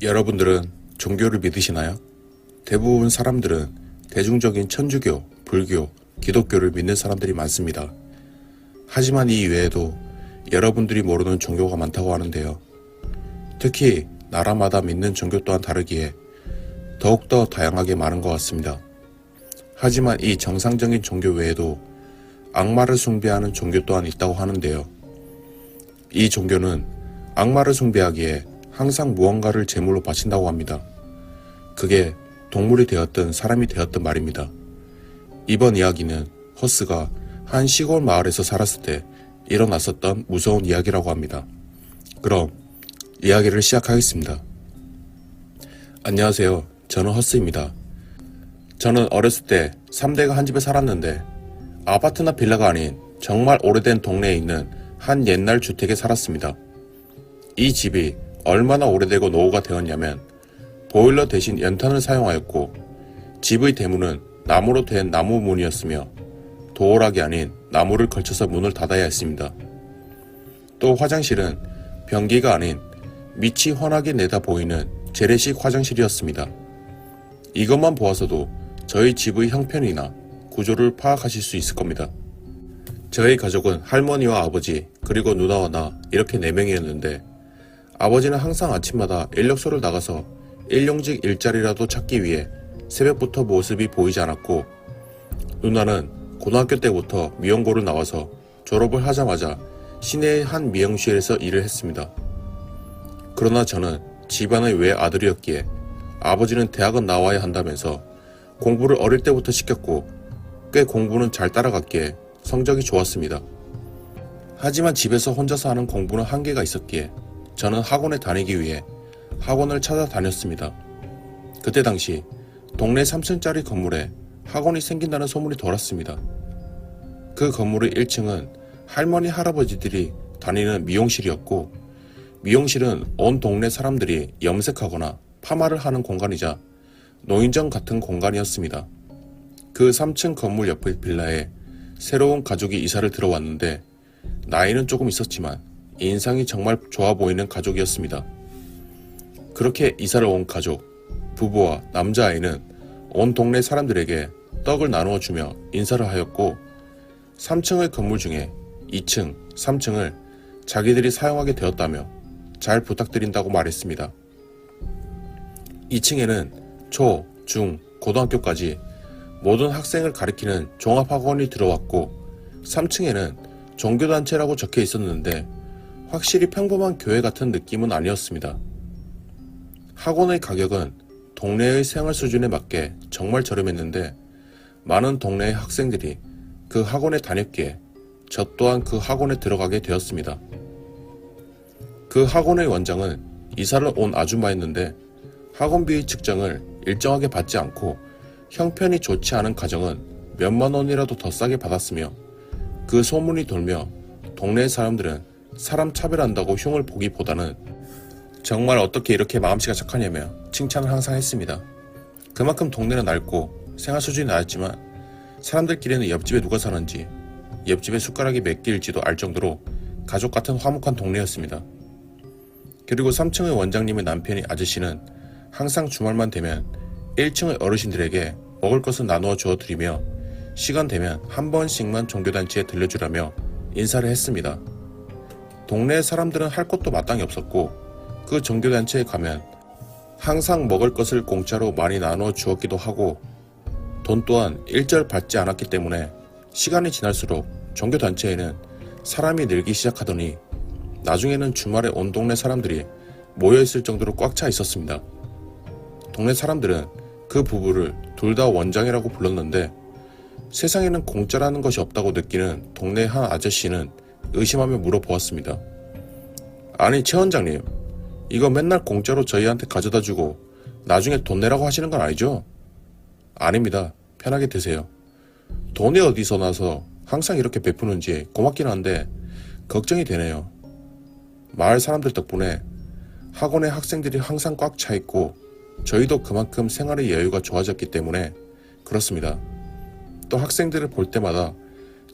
여러분들은 종교를 믿으시나요? 대부분 사람들은 대중적인 천주교, 불교, 기독교를 믿는 사람들이 많습니다. 하지만 이 외에도 여러분들이 모르는 종교가 많다고 하는데요. 특히 나라마다 믿는 종교 또한 다르기에 더욱더 다양하게 많은 것 같습니다. 하지만 이 정상적인 종교 외에도 악마를 숭배하는 종교 또한 있다고 하는데요. 이 종교는 악마를 숭배하기에 항상 무언가를 제물로 바친다고 합니다. 그게 동물이 되었든 사람이 되었든 말입니다. 이번 이야기는 허스가 한 시골 마을에서 살았을 때 일어났었던 무서운 이야기라고 합니다. 그럼 이야기를 시작하겠습니다. 안녕하세요. 저는 허스입니다. 저는 어렸을 때 3대가 한 집에 살았는데 아파트나 빌라가 아닌 정말 오래된 동네에 있는 한 옛날 주택에 살았습니다. 이 집이 얼마나 오래되고 노후가 되었냐면 보일러 대신 연탄을 사용하였고 집의 대문은 나무로 된 나무 문이었으며 도어락이 아닌 나무를 걸쳐서 문을 닫아야 했습니다. 또 화장실은 변기가 아닌 밑이 환하게 내다 보이는 재래식 화장실이었습니다. 이것만 보아서도 저희 집의 형편이나 구조를 파악하실 수 있을 겁니다. 저희 가족은 할머니와 아버지 그리고 누나와 나 이렇게 4명이었는데 아버지는 항상 아침마다 인력소를 나가서 일용직 일자리라도 찾기 위해 새벽부터 모습이 보이지 않았고 누나는 고등학교 때부터 미용고를 나와서 졸업을 하자마자 시내의 한 미용실에서 일을 했습니다. 그러나 저는 집안의 외아들이었기에 아버지는 대학은 나와야 한다면서 공부를 어릴 때부터 시켰고 꽤 공부는 잘 따라갔기에 성적이 좋았습니다. 하지만 집에서 혼자서 하는 공부는 한계가 있었기에 저는 학원에 다니기 위해 학원을 찾아다녔습니다. 그때 당시 동네 3층짜리 건물에 학원이 생긴다는 소문이 돌았습니다. 그 건물의 1층은 할머니 할아버지들이 다니는 미용실이었고 미용실은 온 동네 사람들이 염색하거나 파마를 하는 공간이자 노인정 같은 공간이었습니다. 그 3층 건물 옆의 빌라에 새로운 가족이 이사를 들어왔는데 나이는 조금 있었지만 인상이 정말 좋아 보이는 가족이었습니다. 그렇게 이사를 온 가족, 부부와 남자아이는 온 동네 사람들에게 떡을 나누어 주며 인사를 하였고 3층의 건물 중에 2층, 3층을 자기들이 사용하게 되었다며 잘 부탁드린다고 말했습니다. 2층에는 초, 중, 고등학교까지 모든 학생을 가리키는 종합학원이 들어왔고 3층에는 종교단체라고 적혀 있었는데 확실히 평범한 교회 같은 느낌은 아니었습니다. 학원의 가격은 동네의 생활 수준에 맞게 정말 저렴했는데 많은 동네의 학생들이 그 학원에 다녔기에 저 또한 그 학원에 들어가게 되었습니다. 그 학원의 원장은 이사를 온 아줌마였는데 학원비의 측정을 일정하게 받지 않고 형편이 좋지 않은 가정은 몇만 원이라도 더 싸게 받았으며 그 소문이 돌며 동네 사람들은 사람 차별한다고 흉을 보기보다는 정말 어떻게 이렇게 마음씨가 착하냐며 칭찬을 항상 했습니다. 그만큼 동네는 낡고 생활 수준이 낮았지만 사람들끼리는 옆집에 누가 사는지 옆집에 숟가락이 몇 개일지도 알 정도로 가족 같은 화목한 동네였습니다. 그리고 3층의 원장님의 남편이 아저씨는 항상 주말만 되면 1층의 어르신들에게 먹을 것을 나누어 주어드리며 시간 되면 한 번씩만 종교단체에 들려주라며 인사를 했습니다. 동네 사람들은 할 것도 마땅히 없었고 그 종교단체에 가면 항상 먹을 것을 공짜로 많이 나누어 주었기도 하고 돈 또한 일절 받지 않았기 때문에 시간이 지날수록 종교단체에는 사람이 늘기 시작하더니 나중에는 주말에 온 동네 사람들이 모여있을 정도로 꽉 차 있었습니다. 동네 사람들은 그 부부를 둘 다 원장이라고 불렀는데 세상에는 공짜라는 것이 없다고 느끼는 동네 한 아저씨는 의심하며 물어보았습니다. 아니 최 원장님, 이거 맨날 공짜로 저희한테 가져다 주고 나중에 돈 내라고 하시는 건 아니죠? 아닙니다. 편하게 드세요. 돈이 어디서 나서 항상 이렇게 베푸는지 고맙긴 한데 걱정이 되네요. 마을 사람들 덕분에 학원에 학생들이 항상 꽉 차 있고 저희도 그만큼 생활의 여유가 좋아졌기 때문에 그렇습니다. 또 학생들을 볼 때마다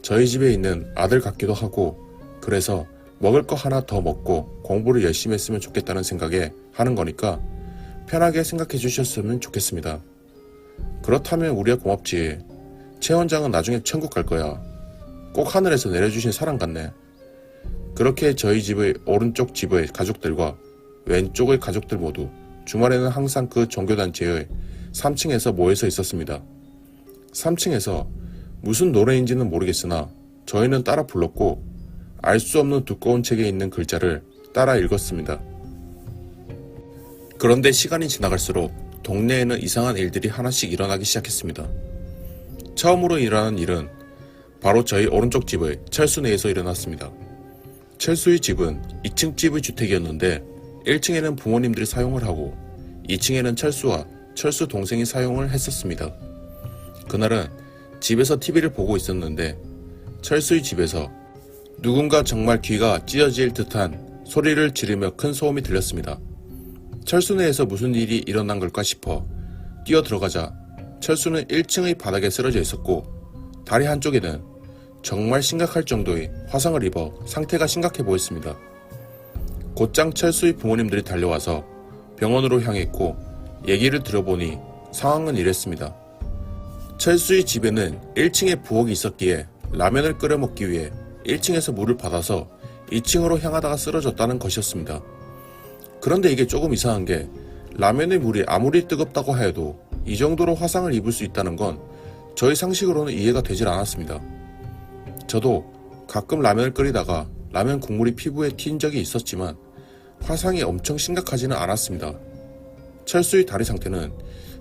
저희 집에 있는 아들 같기도 하고 그래서 먹을 거 하나 더 먹고 공부를 열심히 했으면 좋겠다는 생각에 하는 거니까 편하게 생각해 주셨으면 좋겠습니다. 그렇다면 우리야 고맙지. 최 원장은 나중에 천국 갈 거야. 꼭 하늘에서 내려주신 사랑 같네. 그렇게 저희 집의 오른쪽 집의 가족들과 왼쪽의 가족들 모두 주말에는 항상 그 종교단체의 3층에서 모여서 있었습니다. 3층에서 무슨 노래인지는 모르겠으나 저희는 따라 불렀고 알 수 없는 두꺼운 책에 있는 글자를 따라 읽었습니다. 그런데 시간이 지나갈수록 동네에는 이상한 일들이 하나씩 일어나기 시작했습니다. 처음으로 일어난 일은 바로 저희 오른쪽 집의 철수 내에서 일어났습니다. 철수의 집은 2층 집의 주택이었는데 1층에는 부모님들이 사용을 하고 2층에는 철수와 철수 동생이 사용을 했었습니다. 그날은 집에서 TV를 보고 있었는데 철수의 집에서 누군가 정말 귀가 찢어질 듯한 소리를 지르며 큰 소음이 들렸습니다. 철수 내에서 무슨 일이 일어난 걸까 싶어 뛰어 들어가자 철수는 1층의 바닥에 쓰러져 있었고 다리 한쪽에는 정말 심각할 정도의 화상을 입어 상태가 심각해 보였습니다. 곧장 철수의 부모님들이 달려와서 병원으로 향했고 얘기를 들어보니 상황은 이랬습니다. 철수의 집에는 1층에 부엌이 있었기에 라면을 끓여 먹기 위해 1층에서 물을 받아서 2층으로 향하다가 쓰러졌다는 것이었습니다. 그런데 이게 조금 이상한 게 라면의 물이 아무리 뜨겁다고 하여도 이 정도로 화상을 입을 수 있다는 건 저희 상식으로는 이해가 되질 않았습니다. 저도 가끔 라면을 끓이다가 라면 국물이 피부에 튄 적이 있었지만 화상이 엄청 심각하지는 않았습니다. 철수의 다리 상태는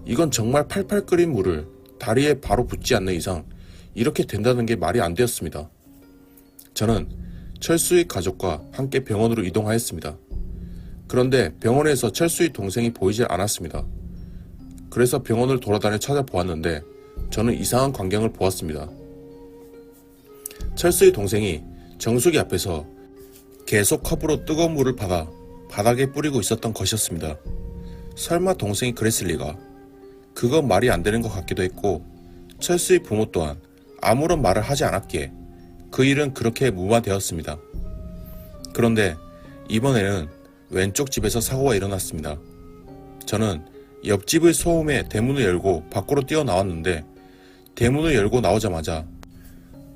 이건 정말 팔팔 끓인 물을 다리에 바로 붓지 않는 이상 이렇게 된다는 게 말이 안 되었습니다. 저는 철수의 가족과 함께 병원으로 이동하였습니다. 그런데 병원에서 철수의 동생이 보이질 않았습니다. 그래서 병원을 돌아다녀 찾아보았는데 저는 이상한 광경을 보았습니다. 철수의 동생이 정수기 앞에서 계속 컵으로 뜨거운 물을 받아 바닥에 뿌리고 있었던 것이었습니다. 설마 동생이 그랬을 리가. 그건 말이 안 되는 것 같기도 했고 철수의 부모 또한 아무런 말을 하지 않았기에 그 일은 그렇게 무마되었습니다. 그런데 이번에는 왼쪽 집에서 사고가 일어났습니다. 저는 옆집의 소음에 대문을 열고 밖으로 뛰어나왔는데 대문을 열고 나오자마자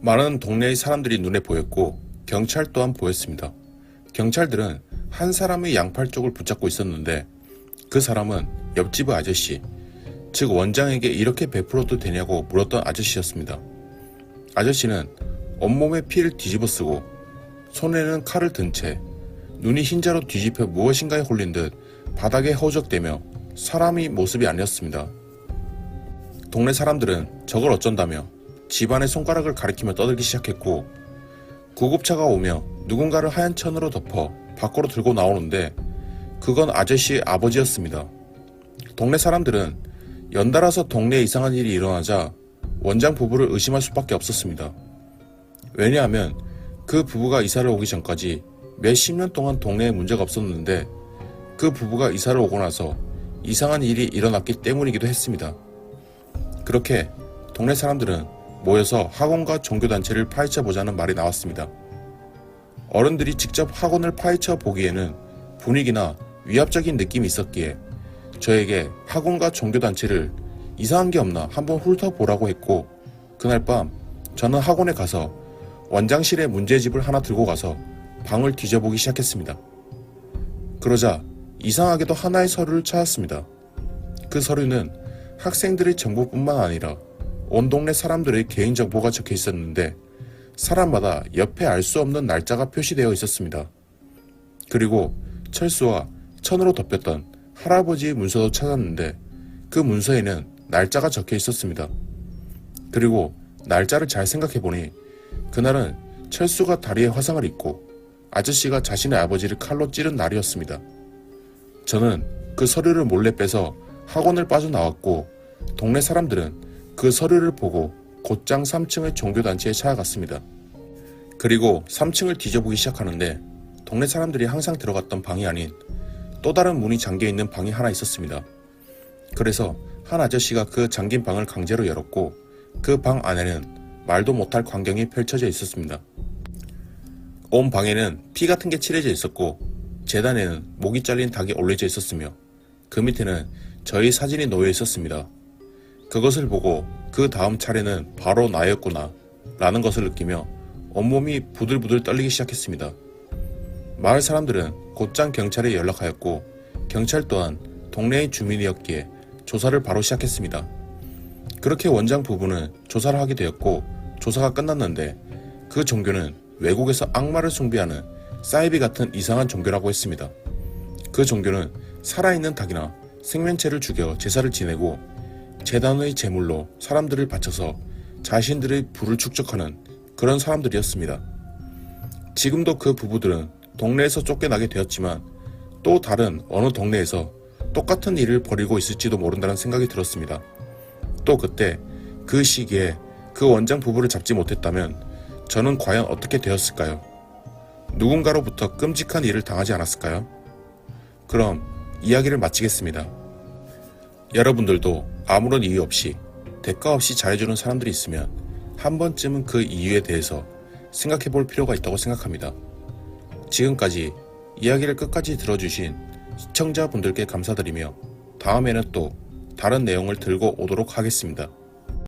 많은 동네의 사람들이 눈에 보였고 경찰 또한 보였습니다. 경찰들은 한 사람의 양팔 쪽을 붙잡고 있었는데 그 사람은 옆집의 아저씨, 즉 원장에게 이렇게 베풀어도 되냐고 물었던 아저씨였습니다. 아저씨는 온몸에 피를 뒤집어 쓰고 손에는 칼을 든 채 눈이 흰자로 뒤집혀 무엇인가에 홀린 듯 바닥에 허우적대며 사람의 모습이 아니었습니다. 동네 사람들은 저걸 어쩐다며 집안의 손가락을 가리키며 떠들기 시작했고 구급차가 오며 누군가를 하얀 천으로 덮어 밖으로 들고 나오는데 그건 아저씨의 아버지였습니다. 동네 사람들은 연달아서 동네에 이상한 일이 일어나자 원장 부부를 의심할 수밖에 없었습니다. 왜냐하면 그 부부가 이사를 오기 전까지 몇십 년 동안 동네에 문제가 없었는데 그 부부가 이사를 오고 나서 이상한 일이 일어났기 때문이기도 했습니다. 그렇게 동네 사람들은 모여서 학원과 종교단체를 파헤쳐보자는 말이 나왔습니다. 어른들이 직접 학원을 파헤쳐 보기에는 분위기나 위압적인 느낌이 있었기에 저에게 학원과 종교단체를 이상한 게 없나 한번 훑어보라고 했고 그날 밤 저는 학원에 가서 원장실에 문제집을 하나 들고 가서 방을 뒤져보기 시작했습니다. 그러자 이상하게도 하나의 서류를 찾았습니다. 그 서류는 학생들의 정보뿐만 아니라 온 동네 사람들의 개인정보가 적혀 있었는데 사람마다 옆에 알 수 없는 날짜가 표시되어 있었습니다. 그리고 철수와 천으로 덮였던 할아버지의 문서도 찾았는데 그 문서에는 날짜가 적혀 있었습니다. 그리고 날짜를 잘 생각해보니 그날은 철수가 다리에 화상을 입고 아저씨가 자신의 아버지를 칼로 찌른 날이었습니다. 저는 그 서류를 몰래 빼서 학원을 빠져나왔고 동네 사람들은 그 서류를 보고 곧장 3층의 종교단체에 찾아갔습니다. 그리고 3층을 뒤져보기 시작하는데 동네 사람들이 항상 들어갔던 방이 아닌 또 다른 문이 잠겨있는 방이 하나 있었습니다. 그래서 한 아저씨가 그 잠긴 방을 강제로 열었고 그 방 안에는 말도 못할 광경이 펼쳐져 있었습니다. 온 방에는 피 같은 게 칠해져 있었고 재단에는 목이 잘린 닭이 올려져 있었으며 그 밑에는 저희 사진이 놓여 있었습니다. 그것을 보고 그 다음 차례는 바로 나였구나 라는 것을 느끼며 온몸이 부들부들 떨리기 시작했습니다. 마을 사람들은 곧장 경찰에 연락하였고 경찰 또한 동네의 주민이었기에 조사를 바로 시작했습니다. 그렇게 원장 부부는 조사를 하게 되었고 조사가 끝났는데 그 종교는 외국에서 악마를 숭배하는 사이비 같은 이상한 종교라고 했습니다. 그 종교는 살아있는 닭이나 생명체를 죽여 제사를 지내고 제단의 제물로 사람들을 바쳐서 자신들의 부를 축적하는 그런 사람들이었습니다. 지금도 그 부부들은 동네에서 쫓겨나게 되었지만 또 다른 어느 동네에서 똑같은 일을 벌이고 있을지도 모른다는 생각이 들었습니다. 또 그때 그 시기에 그 원장 부부를 잡지 못했다면 저는 과연 어떻게 되었을까요? 누군가로부터 끔찍한 일을 당하지 않았을까요? 그럼 이야기를 마치겠습니다. 여러분들도 아무런 이유 없이 대가 없이 잘해주는 사람들이 있으면 한 번쯤은 그 이유에 대해서 생각해 볼 필요가 있다고 생각합니다. 지금까지 이야기를 끝까지 들어주신 시청자분들께 감사드리며 다음에는 또 다른 내용을 들고 오도록 하겠습니다.